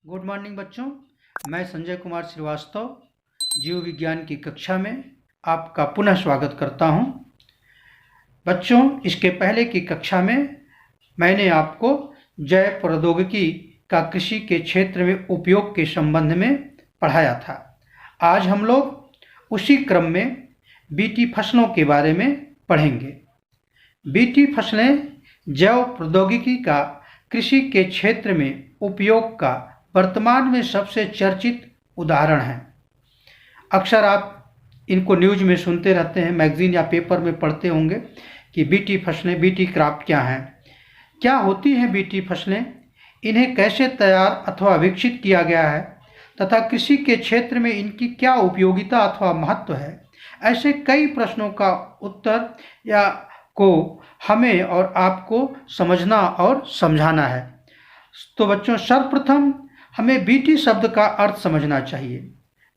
Good morning बच्चों। मैं संजय कुमार श्रीवास्तव जीव विज्ञान की कक्षा में आपका पुनः स्वागत करता हूं। बच्चों, इसके पहले की कक्षा में मैंने आपको जैव प्रौद्योगिकी का कृषि के क्षेत्र में उपयोग के संबंध में पढ़ाया था। आज हम लोग उसी क्रम में बीटी फसलों के बारे में पढ़ेंगे। बीटी फसलें जैव प्रौद्योगिकी का कृषि के क्षेत्र में उपयोग का वर्तमान में सबसे चर्चित उदाहरण है। अक्सर आप इनको न्यूज़ में सुनते रहते हैं, मैगजीन या पेपर में पढ़ते होंगे कि बीटी फसलें, बीटी क्रॉप क्या हैं, क्या होती हैं बीटी फसलें, इन्हें कैसे तैयार अथवा विकसित किया गया है तथा कृषि के क्षेत्र में इनकी क्या उपयोगिता अथवा महत्व है। ऐसे कई प्रश्नों का उत्तर या को हमें और आपको समझना और समझाना है। तो बच्चों, सर्वप्रथम हमें बीटी शब्द का अर्थ समझना चाहिए।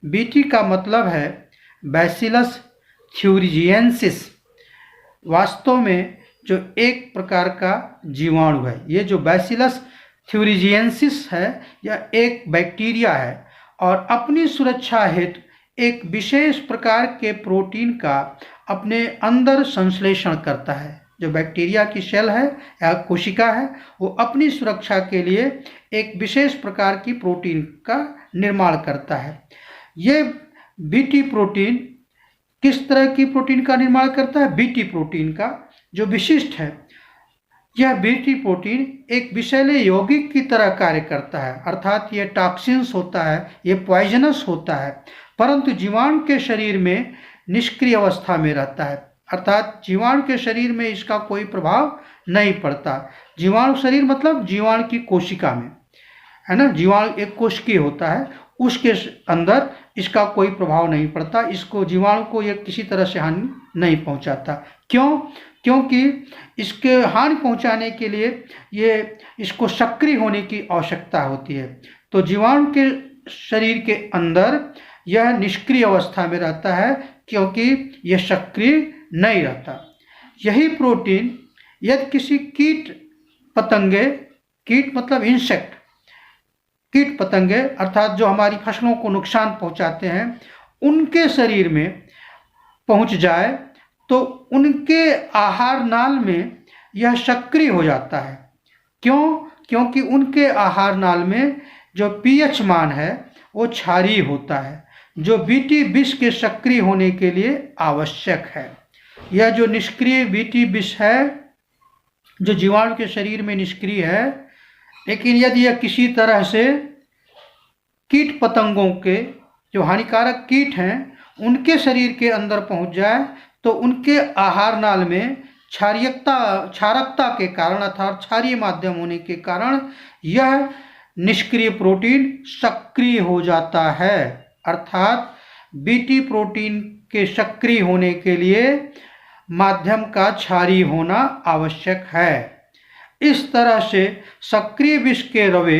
बीटी का मतलब है बैसिलस थ्यूरिजिएंसिस। वास्तव में जो एक प्रकार का जीवाणु है, ये जो बैसिलस थ्यूरिजिएंसिस है, यह एक बैक्टीरिया है और अपनी सुरक्षा हेतु एक विशेष प्रकार के प्रोटीन का अपने अंदर संश्लेषण करता है। जो बैक्टीरिया की सेल है या कोशिका है, वो अपनी सुरक्षा के लिए एक विशेष प्रकार की प्रोटीन का निर्माण करता है। ये बीटी प्रोटीन किस तरह की प्रोटीन का निर्माण करता है? बीटी प्रोटीन का जो विशिष्ट है, यह बीटी प्रोटीन एक विषैले यौगिक की तरह कार्य करता है, अर्थात ये टॉक्सिन्स होता है, ये पॉइजनस होता है, परंतु जीवाणु के शरीर में निष्क्रिय अवस्था में रहता है, अर्थात जीवाणु के शरीर में इसका कोई प्रभाव नहीं पड़ता। जीवाणु शरीर मतलब जीवाणु की कोशिका में, है ना, जीवाणु एक कोशिकीय होता है, उसके अंदर इसका कोई प्रभाव नहीं पड़ता। इसको, जीवाणु को ये किसी तरह से हानि नहीं पहुंचाता। क्यों? क्योंकि इसके हानि पहुंचाने के लिए ये इसको सक्रिय होने की आवश्यकता होती है। तो जीवाणु के शरीर के अंदर यह निष्क्रिय अवस्था में रहता है क्योंकि यह सक्रिय नहीं रहता। यही प्रोटीन यदि किसी कीट पतंगे, कीट मतलब इंसेक्ट, कीट पतंगे अर्थात जो हमारी फसलों को नुकसान पहुंचाते हैं, उनके शरीर में पहुंच जाए तो उनके आहार नाल में यह सक्रिय हो जाता है। क्यों? क्योंकि उनके आहार नाल में जो पीएच मान है वो क्षारीय होता है, जो बीटी विष के सक्रिय होने के लिए आवश्यक है। यह जो निष्क्रिय बीटी विष है, जो जीवाणु के शरीर में निष्क्रिय है, लेकिन यदि यह किसी तरह से कीट पतंगों के, जो हानिकारक कीट हैं, उनके शरीर के अंदर पहुंच जाए तो उनके आहार नाल में क्षारकता के कारण अर्थात क्षारीय माध्यम होने के कारण यह निष्क्रिय प्रोटीन सक्रिय हो जाता है। अर्थात बीटी प्रोटीन के सक्रिय होने के लिए माध्यम का क्षारीय होना आवश्यक है। इस तरह से सक्रिय विष के रवे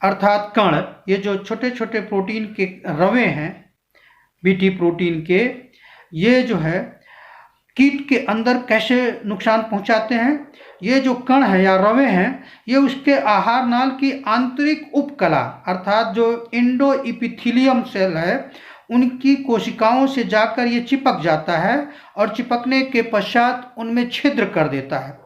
अर्थात कण, ये जो छोटे छोटे प्रोटीन के रवे हैं बीटी प्रोटीन के, ये जो है कीट के अंदर कैसे नुकसान पहुंचाते हैं। ये जो कण है या रवे हैं, ये उसके आहार नाल की आंतरिक उपकला अर्थात जो इंडो इपिथीलियम सेल है, उनकी कोशिकाओं से जाकर ये चिपक जाता है और चिपकने के पश्चात उनमें छिद्र कर देता है।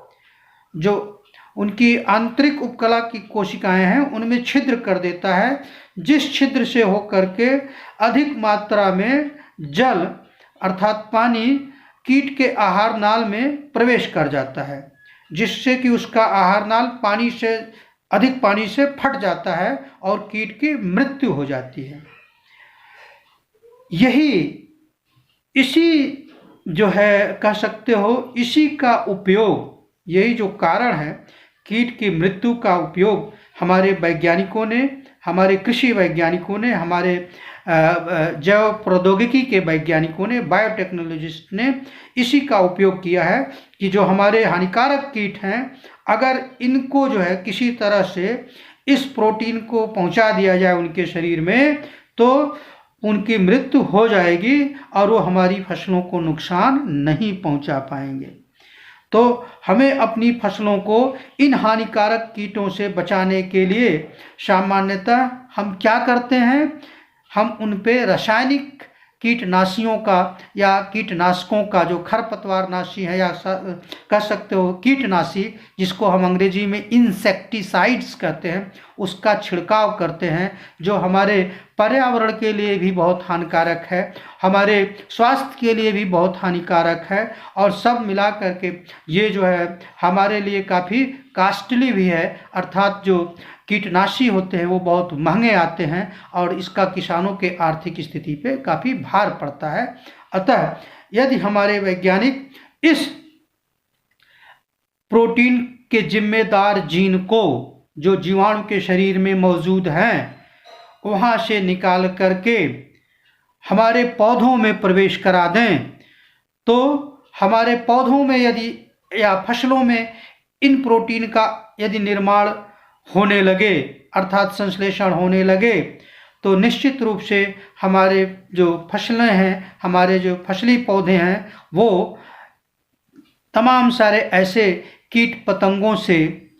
जो उनकी आंतरिक उपकला की कोशिकाएं हैं, उनमें छिद्र कर देता है, जिस छिद्र से होकर के अधिक मात्रा में जल अर्थात पानी कीट के आहार नाल में प्रवेश कर जाता है, जिससे कि उसका आहार नाल अधिक पानी से फट जाता है और कीट की मृत्यु हो जाती है। इसी जो है कह सकते हो, इसी का उपयोग, यही जो कारण है कीट की मृत्यु का उपयोग हमारे वैज्ञानिकों ने, हमारे कृषि वैज्ञानिकों ने, हमारे जैव प्रौद्योगिकी के वैज्ञानिकों ने, बायोटेक्नोलॉजिस्ट ने इसी का उपयोग किया है कि जो हमारे हानिकारक कीट हैं, अगर इनको जो है किसी तरह से इस प्रोटीन को पहुंचा दिया जाए उनके शरीर में, तो उनकी मृत्यु हो जाएगी और वो हमारी फसलों को नुकसान नहीं पहुंचा पाएंगे। तो हमें अपनी फसलों को इन हानिकारक कीटों से बचाने के लिए सामान्यतः हम क्या करते हैं, हम उन पे रासायनिक कीटनाशियों का या कीटनाशकों का, जो खरपतवार नाशी है या कह सकते हो कीटनाशी, जिसको हम अंग्रेजी में इंसेक्टिसाइड्स कहते हैं, उसका छिड़काव करते हैं, जो हमारे पर्यावरण के लिए भी बहुत हानिकारक है, हमारे स्वास्थ्य के लिए भी बहुत हानिकारक है, और सब मिला करके ये जो है हमारे लिए काफ़ी कास्टली भी है। अर्थात जो कीटनाशी होते हैं वो बहुत महंगे आते हैं और इसका किसानों के आर्थिक स्थिति पे काफ़ी भार पड़ता है। अतः यदि हमारे वैज्ञानिक इस प्रोटीन के जिम्मेदार जीन को, जो जीवाणु के शरीर में मौजूद हैं, वहाँ से निकाल करके हमारे पौधों में प्रवेश करा दें, तो हमारे पौधों में यदि या फसलों में इन प्रोटीन का यदि निर्माण होने लगे, अर्थात संश्लेषण होने लगे, तो निश्चित रूप से हमारे जो फसलें हैं, हमारे जो फसली पौधे हैं, वो तमाम सारे ऐसे कीट पतंगों से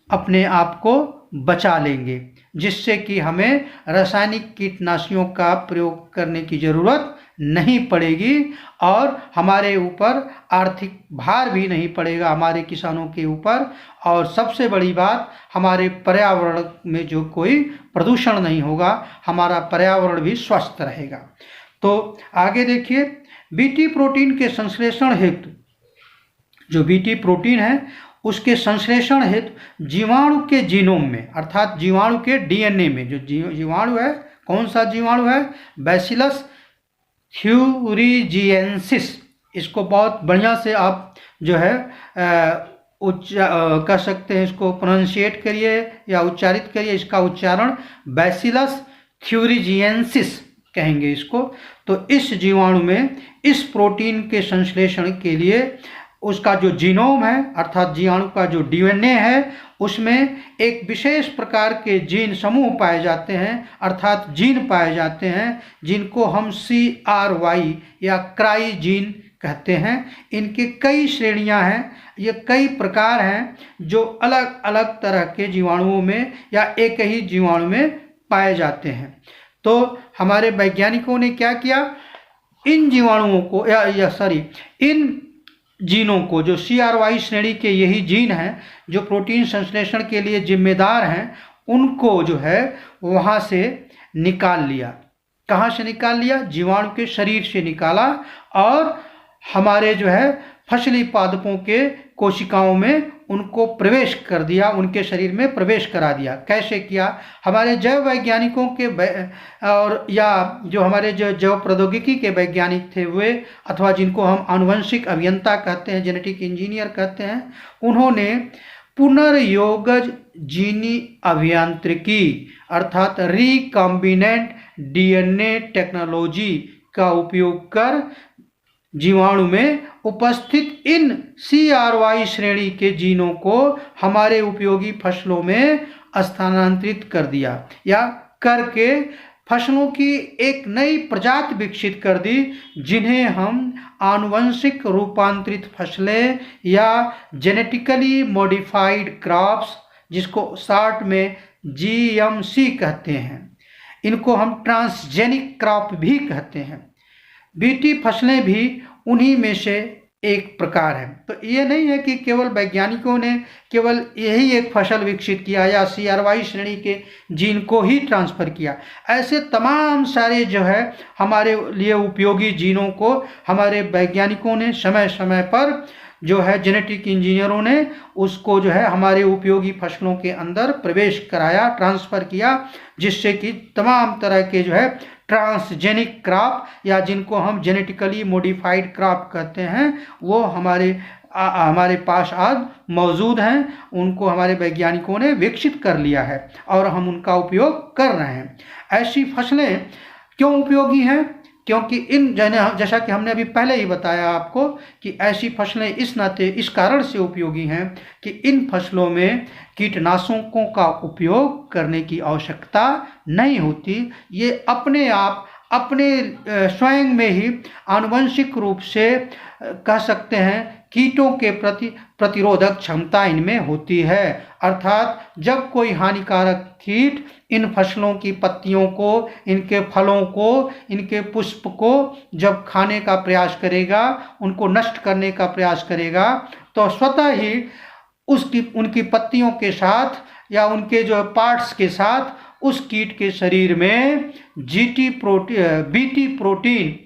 अपने आप को बचा लेंगे, जिससे कि हमें रासायनिक कीटनाशियों का प्रयोग करने की ज़रूरत नहीं पड़ेगी और हमारे ऊपर आर्थिक भार भी नहीं पड़ेगा, हमारे किसानों के ऊपर। और सबसे बड़ी बात, हमारे पर्यावरण में जो कोई प्रदूषण नहीं होगा, हमारा पर्यावरण भी स्वस्थ रहेगा। तो आगे देखिए, बीटी प्रोटीन के संश्लेषण हेतु, जो बीटी प्रोटीन है उसके संश्लेषण हेतु जीवाणु के जीनोम में, अर्थात जीवाणु के डीएनए में, जो जीवाणु है, कौन सा जीवाणु है, बैसिलस थ्यूरिजिएंसिस, इसको बहुत बढ़िया से आप जो है कह सकते हैं, इसको प्रोनाउंशिएट करिए या उच्चारित करिए, इसका उच्चारण बैसिलस थ्यूरिजिएंसिस कहेंगे इसको। तो इस जीवाणु में इस प्रोटीन के संश्लेषण के लिए उसका जो जीनोम है, अर्थात जीवाणु का जो डीएनए है, उसमें एक विशेष प्रकार के जीन समूह पाए जाते हैं, अर्थात जीन पाए जाते हैं, जिनको हम CRY या क्राई जीन कहते हैं। इनके कई श्रेणियां हैं, ये कई प्रकार हैं, जो अलग अलग तरह के जीवाणुओं में या एक ही जीवाणु में पाए जाते हैं। तो हमारे वैज्ञानिकों ने क्या किया, इन जीवाणुओं को इन जीनों को, जो CRY श्रेणी के यही जीन हैं जो प्रोटीन संश्लेषण के लिए जिम्मेदार हैं, उनको जो है वहाँ से निकाल लिया। कहाँ से निकाल लिया, जीवाणु के शरीर से निकाला और हमारे जो है फसली पादपों के कोशिकाओं में उनको प्रवेश कर दिया, उनके शरीर में प्रवेश करा दिया। कैसे किया, हमारे जैव वैज्ञानिकों के और या जो हमारे जो जैव प्रौद्योगिकी के वैज्ञानिक थे वे, अथवा जिनको हम आनुवंशिक अभियंता कहते हैं, जेनेटिक इंजीनियर कहते हैं, उन्होंने पुनर्योगज जीनी अभियांत्रिकी अर्थात रिकॉम्बिनेंट DNA टेक्नोलॉजी का उपयोग कर जीवाणु में उपस्थित इन CRY श्रेणी के जीनों को हमारे उपयोगी फसलों में स्थानांतरित कर दिया, या करके फसलों की एक नई प्रजाति विकसित कर दी, जिन्हें हम आनुवंशिक रूपांतरित फसलें या जेनेटिकली मॉडिफाइड क्रॉप्स, जिसको शॉर्ट में GMC कहते हैं, इनको हम ट्रांसजेनिक क्रॉप भी कहते हैं। बीटी फसलें भी उन्हीं में से एक प्रकार है। तो ये नहीं है कि केवल वैज्ञानिकों ने केवल यही एक फसल विकसित किया या CRY श्रेणी के जीन को ही ट्रांसफ़र किया। ऐसे तमाम सारे जो है हमारे लिए उपयोगी जीनों को हमारे वैज्ञानिकों ने समय समय पर जो है जेनेटिक इंजीनियरों ने उसको जो है हमारे उपयोगी फसलों के अंदर प्रवेश कराया, ट्रांसफ़र किया, जिससे कि तमाम तरह के जो है ट्रांसजेनिक क्रॉप या जिनको हम जेनेटिकली मॉडिफाइड क्रॉप कहते हैं, वो हमारे पास आज मौजूद हैं। उनको हमारे वैज्ञानिकों ने विकसित कर लिया है और हम उनका उपयोग कर रहे हैं। ऐसी फसलें क्यों उपयोगी हैं, क्योंकि जैसा कि हमने अभी पहले ही बताया आपको कि ऐसी फसलें इस नाते इस कारण से उपयोगी हैं कि इन फसलों में कीटनाशकों का उपयोग करने की आवश्यकता नहीं होती। ये अपने आप अपने स्वयं में ही आनुवंशिक रूप से कह सकते हैं कीटों के प्रति प्रतिरोधक क्षमता इनमें होती है। अर्थात जब कोई हानिकारक कीट इन फसलों की पत्तियों को, इनके फलों को, इनके पुष्प को जब खाने का प्रयास करेगा, उनको नष्ट करने का प्रयास करेगा, तो स्वतः ही उनकी पत्तियों के साथ या उनके जो पार्ट्स के साथ उस कीट के शरीर में बीटी प्रोटीन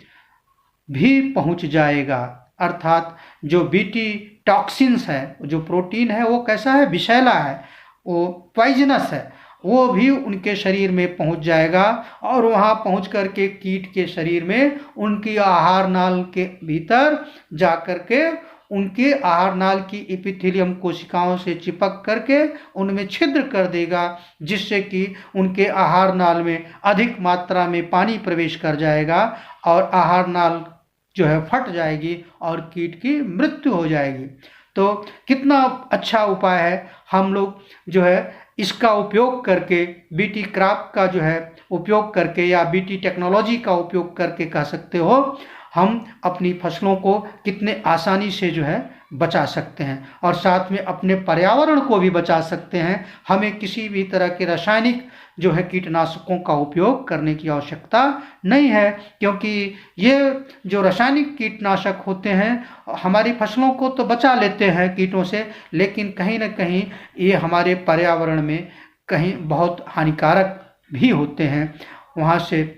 भी पहुंच जाएगा। अर्थात जो बीटी टॉक्सिन्स है, जो प्रोटीन है, वो कैसा है, विषैला है, वो पॉइजनस है, वो भी उनके शरीर में पहुंच जाएगा और वहां पहुंच करके कीट के शरीर में उनकी आहार नाल के भीतर जा करके उनके आहार नाल की एपिथेलियम कोशिकाओं से चिपक करके उनमें छिद्र कर देगा, जिससे कि उनके आहार नाल में अधिक मात्रा में पानी प्रवेश कर जाएगा और आहार नाल जो है फट जाएगी और कीट की मृत्यु हो जाएगी। तो कितना अच्छा उपाय है। हम लोग जो है इसका उपयोग करके, बीटी क्रॉप का जो है उपयोग करके या बीटी टेक्नोलॉजी का उपयोग करके कह सकते हो, हम अपनी फसलों को कितने आसानी से जो है बचा सकते हैं और साथ में अपने पर्यावरण को भी बचा सकते हैं। हमें किसी भी तरह के रासायनिक जो है कीटनाशकों का उपयोग करने की आवश्यकता नहीं है, क्योंकि ये जो रासायनिक कीटनाशक होते हैं हमारी फसलों को तो बचा लेते हैं कीटों से, लेकिन कहीं ना कहीं ये हमारे पर्यावरण में कहीं बहुत हानिकारक भी होते हैं। वहाँ से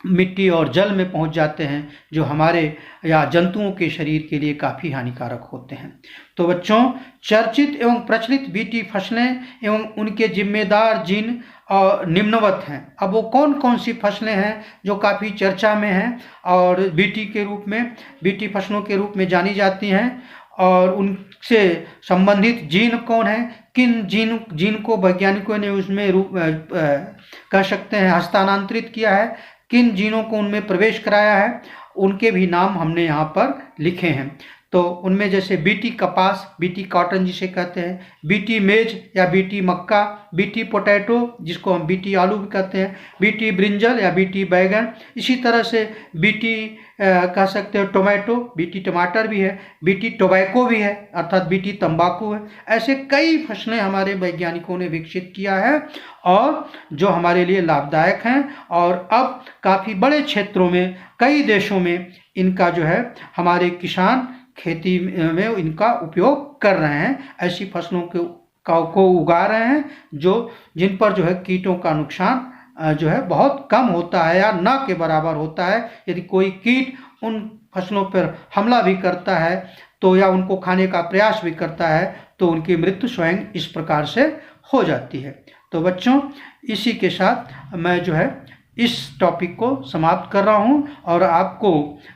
मिट्टी और जल में पहुंच जाते हैं, जो हमारे या जंतुओं के शरीर के लिए काफ़ी हानिकारक होते हैं। तो बच्चों, चर्चित एवं प्रचलित बीटी फसलें एवं उनके जिम्मेदार जीन और निम्नवत हैं। अब वो कौन कौन सी फसलें हैं जो काफ़ी चर्चा में हैं और बीटी फसलों के रूप में जानी जाती हैं, और उनसे संबंधित जीन कौन है, किन जीन को वैज्ञानिकों ने उसमें कह सकते हैं हस्तांतरित किया है, किन जीनों को उनमें प्रवेश कराया है, उनके भी नाम हमने यहाँ पर लिखे हैं। तो उनमें जैसे बीटी कपास, बीटी कॉटन जिसे कहते हैं, बीटी मेज या बीटी मक्का, बीटी पोटैटो जिसको हम बीटी आलू भी कहते हैं, बीटी ब्रिंजल या बीटी बैगन, इसी तरह से बीटी कह सकते हो टोमेटो, बीटी टमाटर भी है, बीटी टोबैको भी है अर्थात बीटी तंबाकू है। ऐसे कई फसलें हमारे वैज्ञानिकों ने विकसित किया है और जो हमारे लिए लाभदायक हैं, और अब काफ़ी बड़े क्षेत्रों में, कई देशों में इनका जो है हमारे किसान खेती में इनका उपयोग कर रहे हैं। ऐसी फसलों को उगा रहे हैं जिन पर जो है कीटों का नुकसान जो है बहुत कम होता है या ना के बराबर होता है। यदि कोई कीट उन फसलों पर हमला भी करता है तो या उनको खाने का प्रयास भी करता है तो उनकी मृत्यु स्वयं इस प्रकार से हो जाती है। तो बच्चों, इसी के साथ मैं जो है इस टॉपिक को समाप्त कर रहा हूं और आपको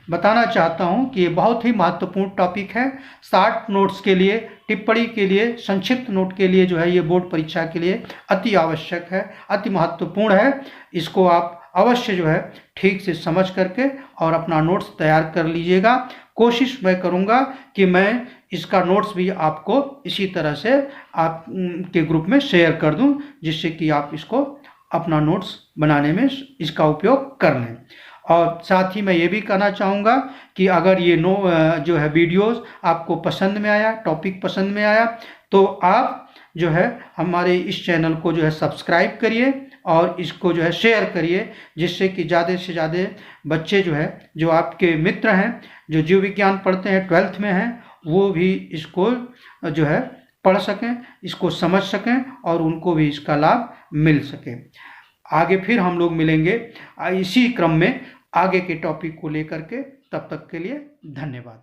बताना चाहता हूं कि ये बहुत ही महत्वपूर्ण टॉपिक है। 60 नोट्स के लिए, टिप्पणी के लिए, संक्षिप्त नोट के लिए जो है ये बोर्ड परीक्षा के लिए अति आवश्यक है, अति महत्वपूर्ण है। इसको आप अवश्य जो है ठीक से समझ करके और अपना नोट्स तैयार कर लीजिएगा। कोशिश मैं करूँगा कि मैं इसका नोट्स भी आपको इसी तरह से आप के ग्रुप में शेयर कर दूं, जिससे कि आप इसको अपना नोट्स बनाने में इसका उपयोग कर लें। और साथ ही मैं ये भी कहना चाहूँगा कि अगर ये जो है वीडियोस आपको पसंद में आया, टॉपिक पसंद में आया, तो आप जो है हमारे इस चैनल को जो है सब्सक्राइब करिए और इसको जो है शेयर करिए, जिससे कि ज़्यादा से ज़्यादा बच्चे जो है, जो आपके मित्र हैं, जो जीव विज्ञान पढ़ते हैं, 12th में हैं, वो भी इसको जो है पढ़ सकें, इसको समझ सकें और उनको भी इसका लाभ मिल सके। आगे फिर हम लोग मिलेंगे इसी क्रम में आगे के टॉपिक को लेकर के। तब तक के लिए धन्यवाद।